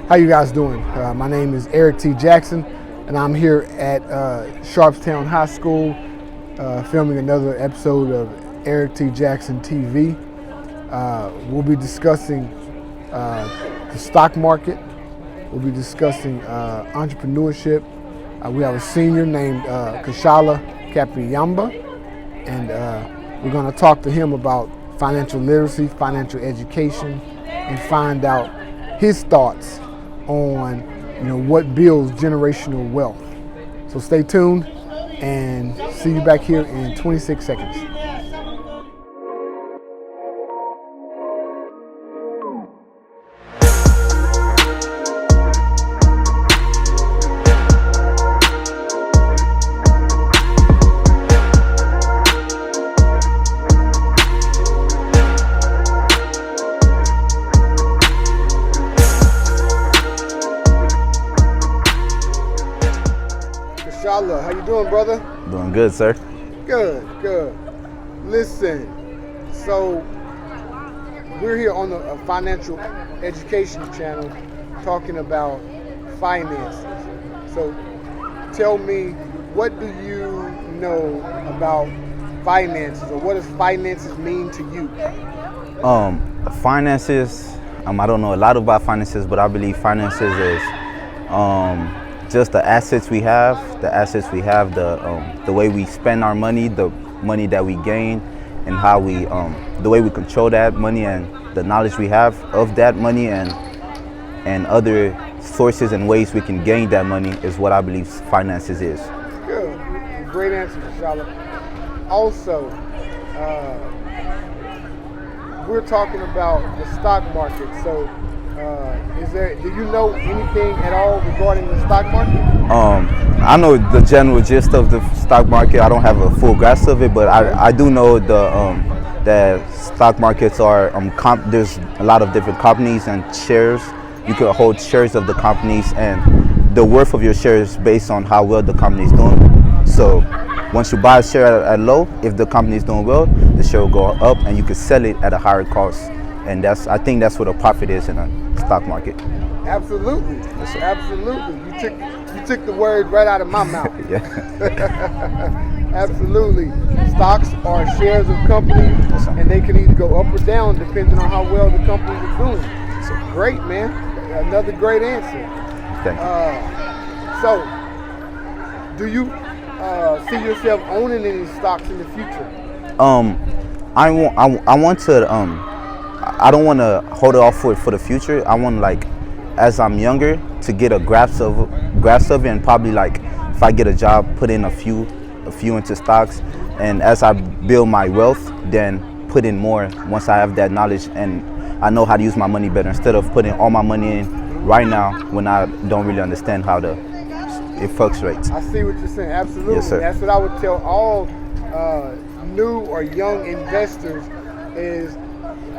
How you guys doing? My name is Erik T. Jackson, and I'm here at Sharpstown High School filming another episode of Erik T. Jackson TV. We'll be discussing the stock market. We'll be discussing entrepreneurship. We have a senior named Kashala Kapyamba, and we're going to talk to him about financial literacy, financial education, and find out his thoughts on what builds generational wealth. So stay tuned and see you back here in 26 seconds. Kashala, how you doing, brother? Doing good, sir. Good. Listen, so we're here on the financial education channel talking about finances. So tell me, what do you know about finances, or what does finances mean to you? Finances, I don't know a lot about finances, but I believe finances is just the assets we have, the way we spend our money, the money that we gain, and how we, the way we control that money, and the knowledge we have of that money, and other sources and ways we can gain that money is what I believe finances is. Good, great answer, Kashala. Also, we're talking about the stock market. So, do you know anything at all regarding the stock market? I know the general gist of the stock market. I don't have a full grasp of it, but I do know that stock markets are there's a lot of different companies and shares. You could hold shares of the companies, and the worth of your shares based on how well the company is doing. So once you buy a share at low, if the company is doing well, the share will go up, and you could sell it at a higher cost. And I think that's what a profit is in a stock market. Absolutely. Yes, absolutely. You took the word right out of my mouth. Yeah. Absolutely. Stocks are shares of companies, and they can either go up or down depending on how well the company is doing. So, great, man. Another great answer. Thank you. So, do you see yourself owning any stocks in the future? I want to. I don't want to hold it off for the future. I want, as I'm younger, to get a grasp of it, and probably if I get a job, put in a few into stocks, and as I build my wealth, then put in more once I have that knowledge and I know how to use my money better, instead of putting all my money in right now when I don't really understand how it fluctuates. I see what you're saying. Absolutely. Yes, sir. That's what I would tell all new or young investors is,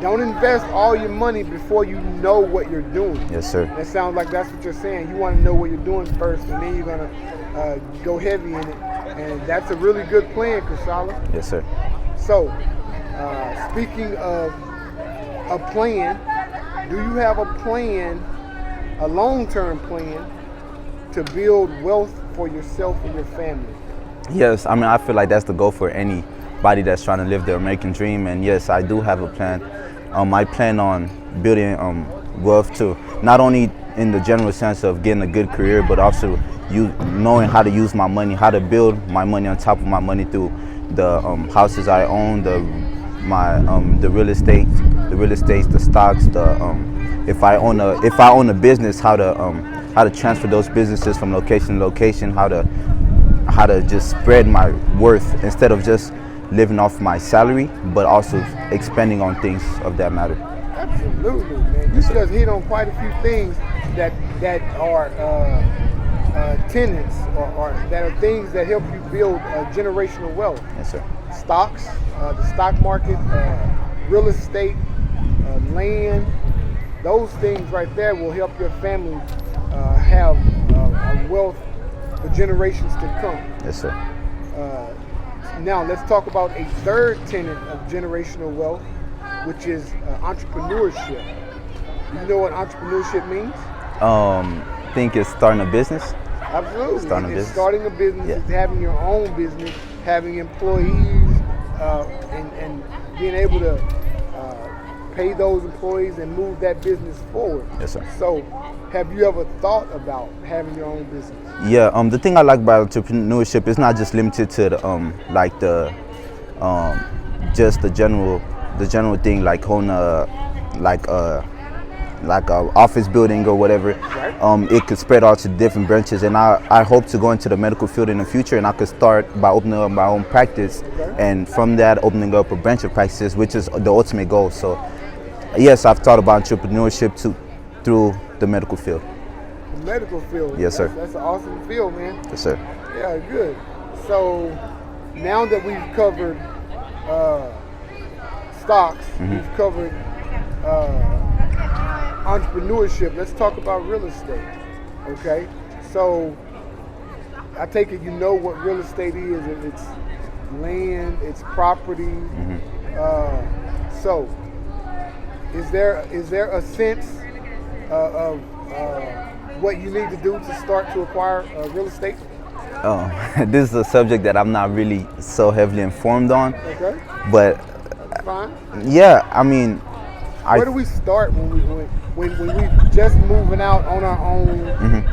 don't invest all your money before you know what you're doing. Yes, sir. That sounds like that's what you're saying. You want to know what you're doing first, and then you're going to go heavy in it. And that's a really good plan, Kashala. Yes, sir. So, speaking of a plan, do you have a plan, a long-term plan, to build wealth for yourself and your family? Yes, I feel like that's the goal for anybody that's trying to live their American dream. And yes, I do have a plan. I plan on building wealth too, not only in the general sense of getting a good career, but also knowing how to use my money, how to build my money on top of my money through the houses I own, the real estate, the stocks, if I own a business, how to transfer those businesses from location to location, how to just spread my worth instead of just living off my salary, but also expanding on things of that matter. Absolutely, man. You just hit on quite a few things that are tenets, or that are things that help you build generational wealth. Yes, sir. Stocks, the stock market, real estate, land, those things right there will help your family have a wealth for generations to come. Yes, sir. Now let's talk about a third tenet of generational wealth, which is entrepreneurship. You know what entrepreneurship means? Think it's starting a business. Absolutely. Starting a It's business. starting a business, Yeah. it's having your own business, having employees, and being able to pay those employees and move that business forward. Yes, sir. So, have you ever thought about having your own business? Yeah. The thing I like about entrepreneurship is not just limited to the like the just the general thing like on like a office building or whatever. Right. It could spread out to different branches, and I hope to go into the medical field in the future, and I could start by opening up my own practice, and from that opening up a branch of practices, which is the ultimate goal. So yes, I've thought about entrepreneurship through the medical field. The medical field. Yes, sir. That's an awesome field, man. Yes, sir. Yeah, good. So now that we've covered stocks, we've covered entrepreneurship, let's talk about real estate. Okay? So I take it you know what real estate is. It's land, it's property. So is there a sense of what you need to do to start to acquire real estate? This is a subject that I'm not really so heavily informed on. Okay. But Fine. yeah, I mean, Where do we start when we just moving out on our own?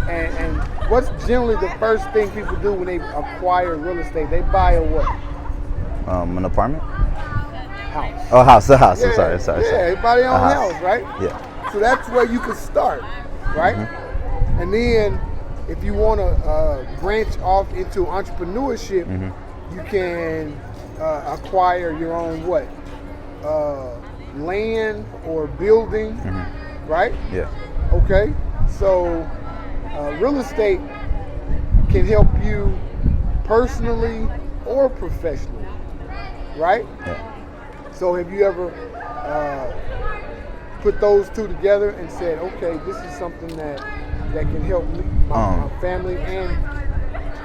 And what's generally the first thing people do when they acquire real estate? They buy a what? An apartment? House. Oh, house, a house. Yeah, I'm sorry. Yeah, everybody own A house, right? Yeah. So that's where you can start, right? And then if you want to branch off into entrepreneurship, you can acquire your own what? Land or building, right? Yeah. Okay. So real estate can help you personally or professionally, right? Yeah. So have you ever put those two together and said, okay, this is something that can help me, my family, and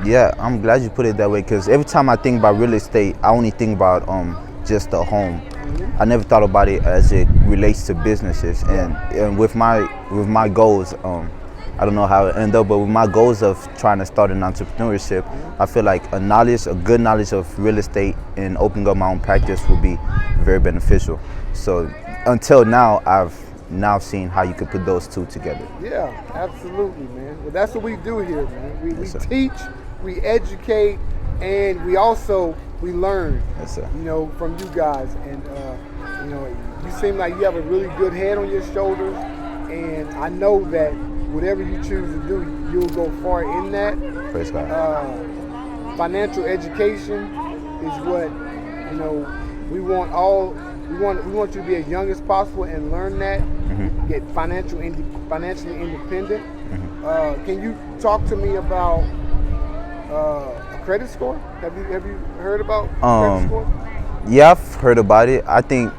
Yeah, I'm glad you put it that way, because every time I think about real estate, I only think about just a home. I never thought about it as it relates to businesses. And with my goals, I don't know how it ended up, but with my goals of trying to start an entrepreneurship, I feel like a good knowledge of real estate and opening up my own practice would be very beneficial. So until now, I've now seen how you could put those two together. Yeah, absolutely, man. Well, that's what we do here, man. We Yes, sir. teach, we educate, and we learn. Yes, sir. You know, from you guys, and you know, you seem like you have a really good head on your shoulders, and I know that whatever you choose to do, you'll go far in that. Praise God. Financial education is what we want. We want you to be as young as possible and learn that. Get financially independent. Can you talk to me about a credit score? Have you heard about credit score? Yeah, I've heard about it. I think,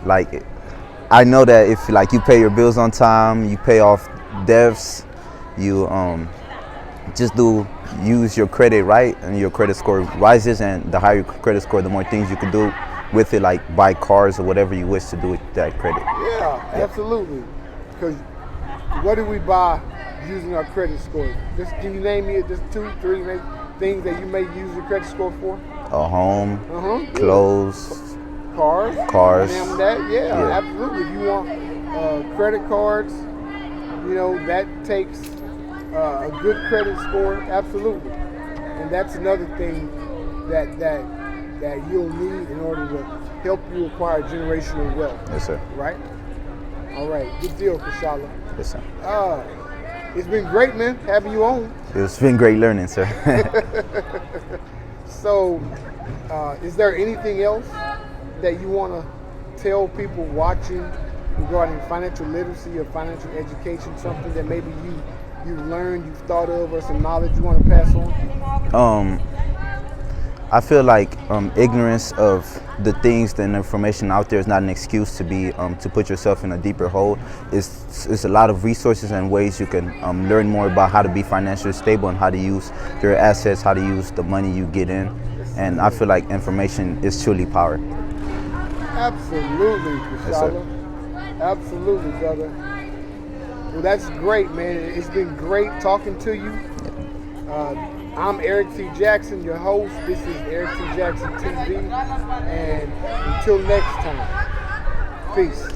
I know that if you pay your bills on time, you pay off debts, you just use your credit right, and your credit score rises. And the higher your credit score, the more things you can do with it, like buy cars or whatever you wish to do with that credit. Yeah, absolutely. Because what do we buy using our credit score? Can you name me just 2, 3 maybe things that you may use your credit score for? A home, clothes, cars. Damn that, yeah, absolutely. If you want credit cards, that takes a good credit score, absolutely. And that's another thing that you'll need in order to help you acquire generational wealth. Yes, sir. Right? All right, good deal, Kashala. Yes, sir. It's been great, man, having you on. It's been great learning, sir. So, is there anything else that you want to tell people watching regarding financial literacy or financial education, something that maybe you've learned, you've thought of, or some knowledge you want to pass on? I feel like ignorance of the things and information out there is not an excuse to put yourself in a deeper hole. It's a lot of resources and ways you can learn more about how to be financially stable and how to use your assets, how to use the money you get in. And I feel like information is truly power. Absolutely, Kashala. Yes, sir. Absolutely, brother. Well, that's great, man. It's been great talking to you. I'm Erik T. Jackson, your host. This is Erik T. Jackson TV. And until next time, peace.